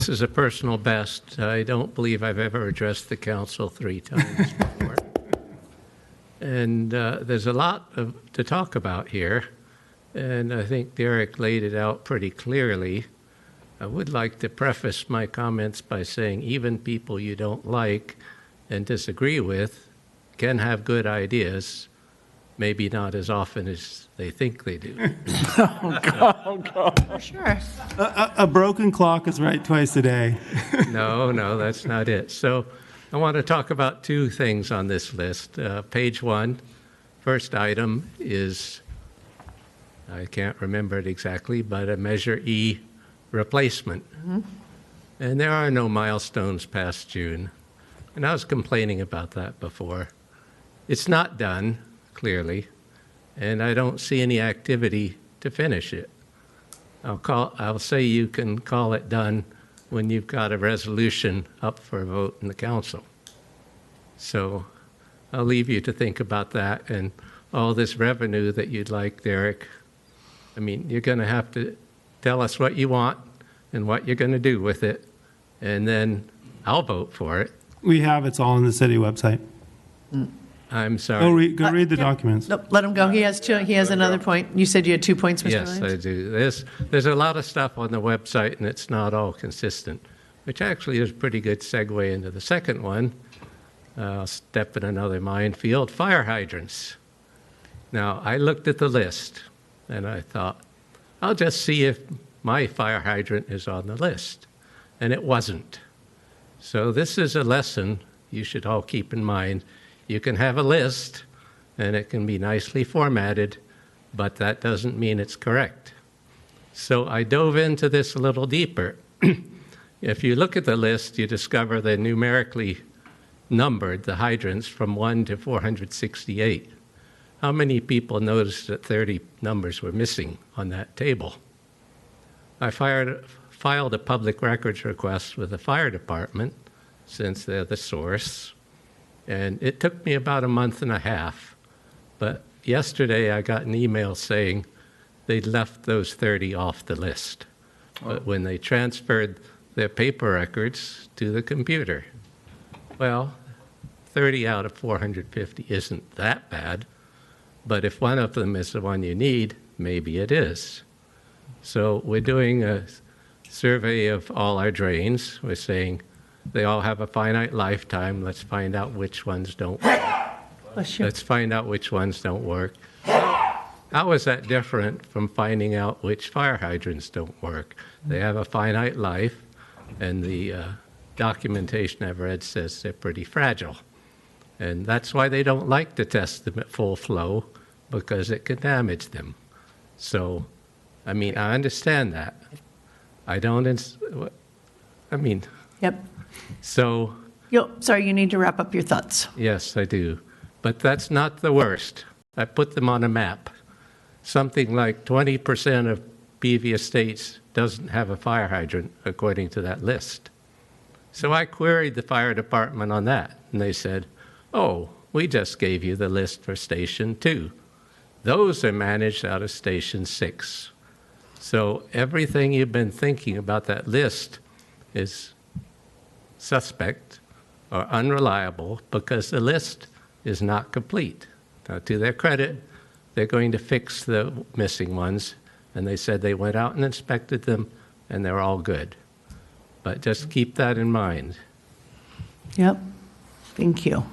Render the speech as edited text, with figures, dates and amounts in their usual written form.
This is a personal best. I don't believe I've ever addressed the council 3 times before. And there's a lot to talk about here, and I think Derek laid it out pretty clearly. I would like to preface my comments by saying even people you don't like and disagree with can have good ideas, maybe not as often as they think they do. Oh, God. Sure. A broken clock is right twice a day. No, that's not it. So I want to talk about 2 things on this list. Page 1, first item is, I can't remember it exactly, but a Measure E replacement. And there are no milestones past June. And I was complaining about that before. It's not done, clearly, and I don't see any activity to finish it. I'll say you can call it done when you've got a resolution up for a vote in the council. So I'll leave you to think about that and all this revenue that you'd like, Derek. I mean, you're going to have to tell us what you want and what you're going to do with it, and then I'll vote for it. We have, it's all on the city website. I'm sorry. Go read the documents. Nope, let him go. He has another point. You said you had 2 points, Mr. Yes, Lyons? I do. There's a lot of stuff on the website, and it's not all consistent, which actually is a pretty good segue into the second one. I'll step in another minefield, fire hydrants. Now, I looked at the list, and I thought, I'll just see if my fire hydrant is on the list, and it wasn't. So this is a lesson you should all keep in mind. You can have a list, and it can be nicely formatted, but that doesn't mean it's correct. So I dove into this a little deeper. If you look at the list, you discover they're numerically numbered, the hydrants, from 1 to 468. How many people noticed that 30 numbers were missing on that table? I filed a public records request with the fire department, since they're the source, and it took me about a month and a half. But yesterday I got an email saying they'd left those 30 off the list. But when they transferred their paper records to the computer, well, 30 out of 450 isn't that bad. But if one of them is the one you need, maybe it is. So we're doing a survey of all our drains. We're saying they all have a finite lifetime. Let's find out which ones don't work. Let's find out which ones don't work. How is that different from finding out which fire hydrants don't work? They have a finite life, and the documentation I've read says they're pretty fragile. And that's why they don't like to test them at full flow, because it can damage them. So, I mean, I understand that. Yep. So, Sorry, you need to wrap up your thoughts. yes, I do. But that's not the worst. I put them on a map. Something like 20% of PV estates doesn't have a fire hydrant, according to that list. So I queried the fire department on that, and they said, oh, we just gave you the list for Station 2. Those are managed out of Station 6. So everything you've been thinking about that list is suspect or unreliable because the list is not complete. Now, to their credit, they're going to fix the missing ones, and they said they went out and inspected them, and they're all good. But just keep that in mind. Yep. Thank you.